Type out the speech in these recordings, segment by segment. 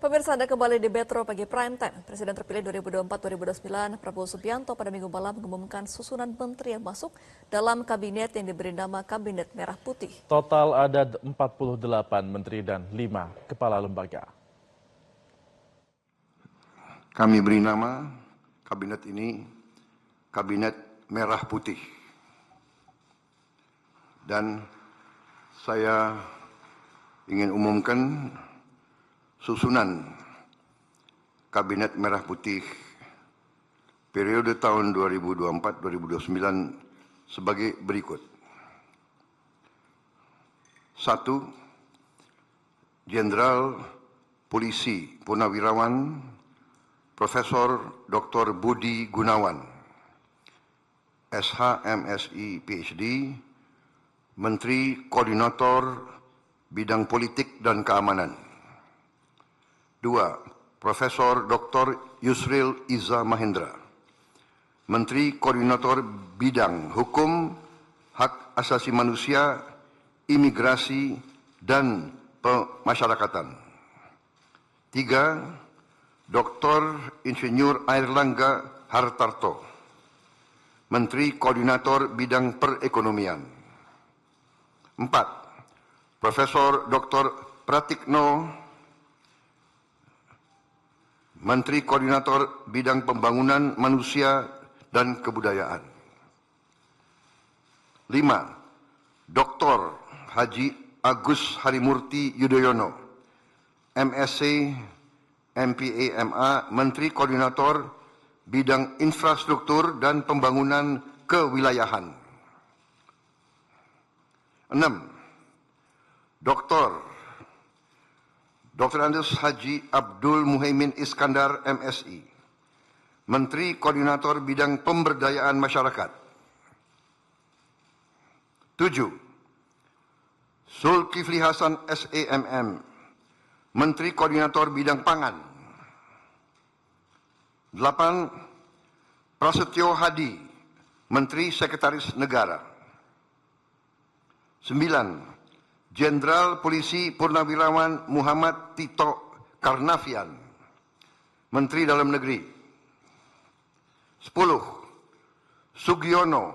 Pemirsa, Anda kembali di Metro Pagi Prime Time. Presiden terpilih 2024-2029 Prabowo Subianto pada Minggu malam mengumumkan susunan menteri yang masuk dalam kabinet yang diberi nama Kabinet Merah Putih. Total ada 48 menteri dan 5 kepala lembaga. Kami beri nama kabinet ini Kabinet Merah Putih. Dan saya ingin umumkan susunan Kabinet Merah Putih periode tahun 2024-2029 sebagai berikut. 1. Jenderal Polisi Purnawirawan Profesor Dr. Budi Gunawan, SH, MSI, PhD, Menteri Koordinator Bidang Politik dan Keamanan. 2. Profesor Dr. Yusril Iza Mahendra, Menteri Koordinator Bidang Hukum, Hak Asasi Manusia, Imigrasi, dan Pemasyarakatan. 3. Dr. Insinyur Airlangga Hartarto, Menteri Koordinator Bidang Perekonomian. 4. Profesor Dr. Pratikno, Menteri Koordinator Bidang Pembangunan Manusia dan Kebudayaan. 5. Dr. Haji Agus Harimurti Yudhoyono, MSc, MPA, MA, Menteri Koordinator Bidang Infrastruktur dan Pembangunan Kewilayahan. 6. Dr. Andes Haji Abdul Muhaimin Iskandar, MSI, Menteri Koordinator Bidang Pemberdayaan Masyarakat. 7. Zulkifli Hasan, SEMM, Menteri Koordinator Bidang Pangan. 8. Prasetyo Hadi, Menteri Sekretaris Negara. 9. Jenderal Polisi Purnawirawan Muhammad Tito Karnavian, Menteri Dalam Negeri. 10. Sugiono,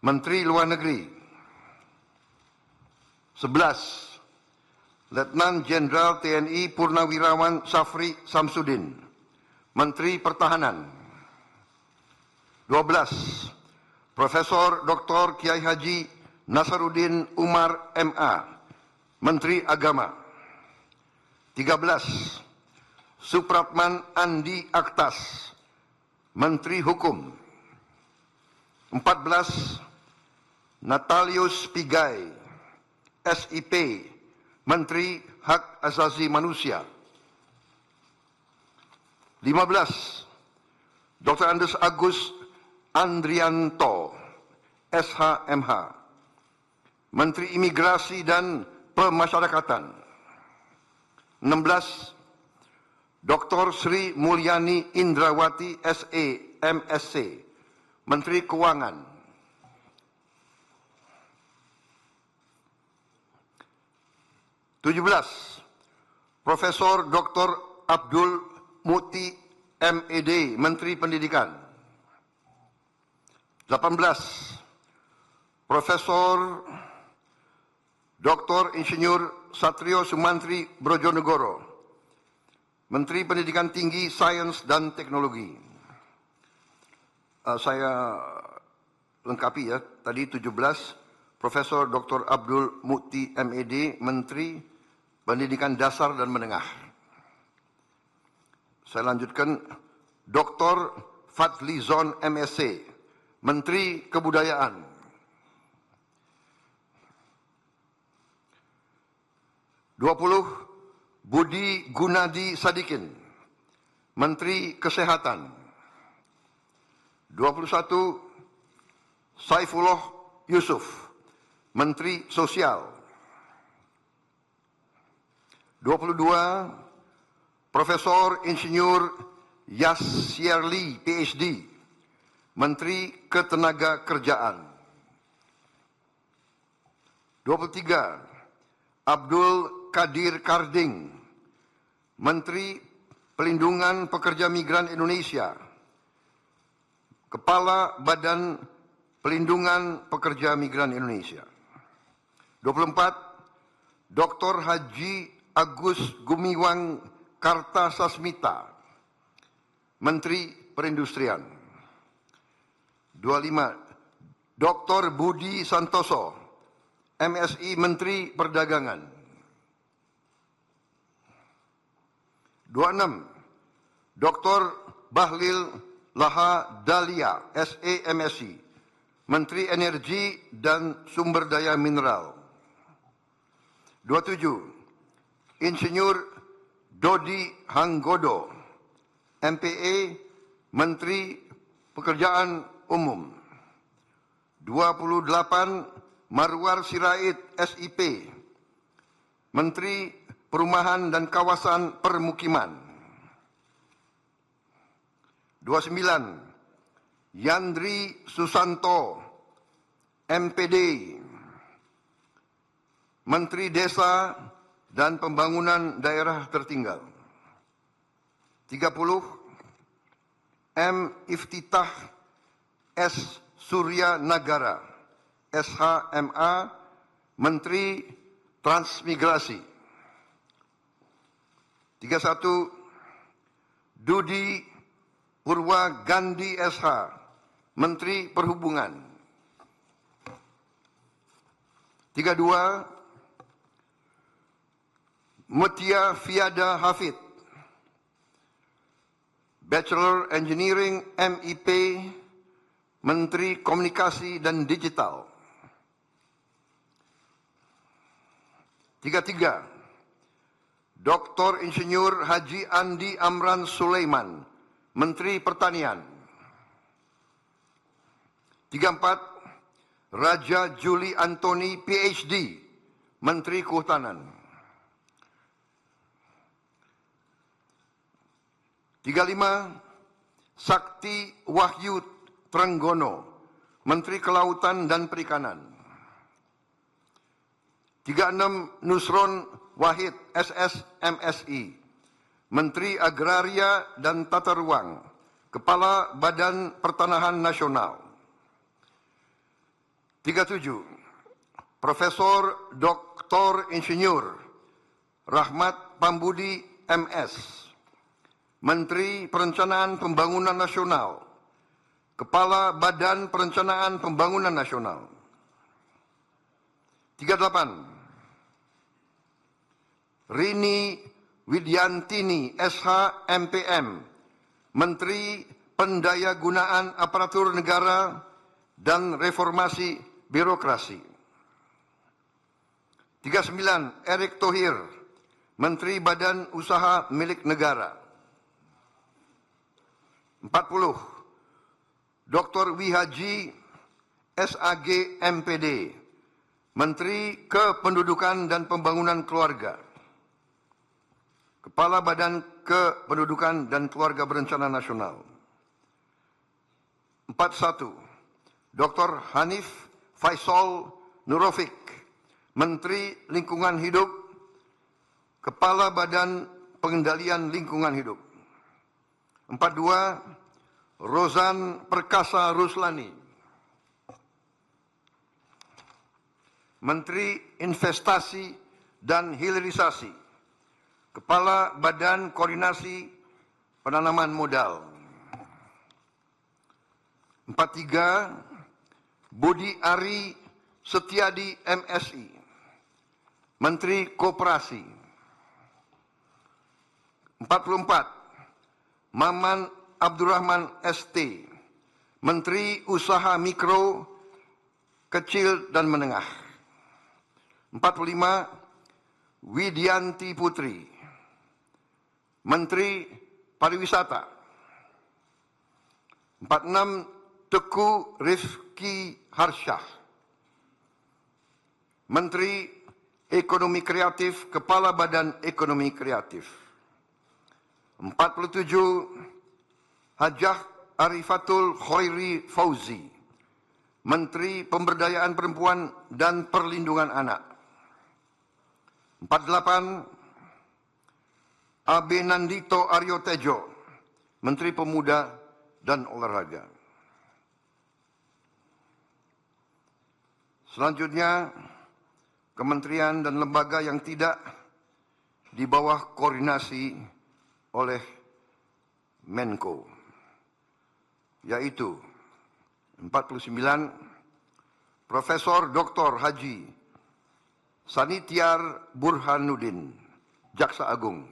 Menteri Luar Negeri. 11. Letnan Jenderal TNI Purnawirawan Safri Samsudin, Menteri Pertahanan. 12. Profesor Dr. Kiai Haji Nasaruddin Umar, MA, Menteri Agama. 13. Supratman Andi Aktas, Menteri Hukum. 14. Natalius Pigai, SIP, Menteri Hak Asasi Manusia. 15. Dr. Andes Agus Andrianto, SHMH, Menteri Imigrasi dan Pemasyarakatan. 16. Dr. Sri Mulyani Indrawati, SE, MSc, Menteri Keuangan. 17. Profesor Dr. Abdul Muti, MED, Menteri Pendidikan. 18. Profesor Dr. Insinyur Satrio Sumantri Brojonegoro, Menteri Pendidikan Tinggi, Sains dan Teknologi. Saya lengkapi ya, tadi 17. Profesor Dr. Abdul Muti, MED, Menteri Pendidikan Dasar dan Menengah. Saya lanjutkan, Dr. Fadlizon, MSc, Menteri Kebudayaan. 20. Budi Gunadi Sadikin, Menteri Kesehatan. 21. Saifullah Yusuf, Menteri Sosial. 22. Profesor Insinyur Yasyarli, PhD, Menteri Ketenaga-Kerjaan. 23. Abdul Qadir Karding, Menteri Pelindungan Pekerja Migran Indonesia, Kepala Badan Pelindungan Pekerja Migran Indonesia. 24, Dr. Haji Agus Gumiwang Kartasasmita, Menteri Perindustrian. 25, Dr. Budi Santoso, MSI Menteri Perdagangan. 26, Dr. Bahlil Lahadalia, SE MSI, Menteri Energi dan Sumber Daya Mineral. 27, Insinyur Dodi Hanggodo, MPE, Menteri Pekerjaan Umum. 28, Marwar Sirait, SIP, Menteri Perumahan dan Kawasan Permukiman. 29, Yandri Susanto, MPD, Menteri Desa dan Pembangunan Daerah Tertinggal. 30, M. Iftitah S. Surya Nagara, SHMA, Menteri Transmigrasi. 31, Dudi Purwa Gandhi SH, Menteri Perhubungan. 32, Mutia Fiada Hafid, Bachelor Engineering MIP, Menteri Komunikasi dan Digital. 33, Dr. Insinyur Haji Andi Amran Sulaiman, Menteri Pertanian. 34, Raja Juli Antoni PhD, Menteri Kehutanan. 35, Sakti Wahyu Trenggono, Menteri Kelautan dan Perikanan. 36, Nusron Wahid, SS MSI, Menteri Agraria dan Tata Ruang, Kepala Badan Pertanahan Nasional. 37, Profesor Dr. Insinyur Rahmat Pambudi MS, Menteri Perencanaan Pembangunan Nasional, Kepala Badan Perencanaan Pembangunan Nasional. 38, Rini Widyantini SH MPM, Menteri Pendayagunaan Aparatur Negara dan Reformasi Birokrasi. 39, Erick Thohir, Menteri Badan Usaha Milik Negara. 40, Dr. Wihaji SAG MPD, Menteri Kependudukan dan Pembangunan Keluarga, Kepala Badan Kependudukan dan Keluarga Berencana Nasional. 41, Dr. Hanif Faisal Nurofik, Menteri Lingkungan Hidup, Kepala Badan Pengendalian Lingkungan Hidup. 42, Rozan Perkasa Ruslani, Menteri Investasi dan Hilirisasi, Kepala Badan Koordinasi Penanaman Modal. 43, Budi Ari Setiadi MSI, Menteri Koperasi. 44, Maman Abdurrahman ST, Menteri Usaha Mikro, Kecil dan Menengah. 45, Widianti Putri, Menteri Pariwisata. 46, Teguh Rifki Harsyah, Menteri Ekonomi Kreatif, Kepala Badan Ekonomi Kreatif. 47, Hajah Arifatul Khairi Fauzi, Menteri Pemberdayaan Perempuan dan Perlindungan Anak. 48, AB Nandito Aryo Tejo, Menteri Pemuda dan Olahraga. Selanjutnya, kementerian dan lembaga yang tidak di bawah koordinasi oleh Menko, yaitu 49 Profesor Dr. Haji Sanitiar Burhanuddin, Jaksa Agung.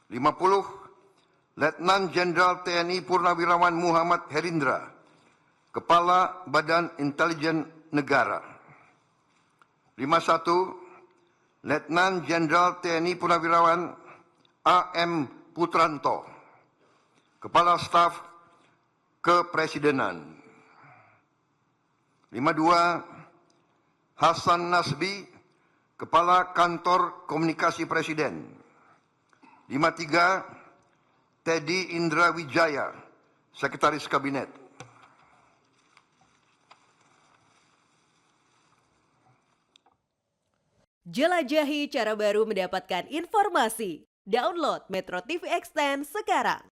50 Letnan Jenderal TNI Purnawirawan Muhammad Herindra, Kepala Badan Intelijen Negara. 51 Letnan Jenderal TNI Purnawirawan AM Putranto, Kepala Staf Kepresidenan. 52 Hasan Nasbi, Kepala Kantor Komunikasi Presiden. 53 Teddy Indra Wijaya, Sekretaris Kabinet. Jelajahi cara baru mendapatkan informasi. Download Metro TV Extend sekarang.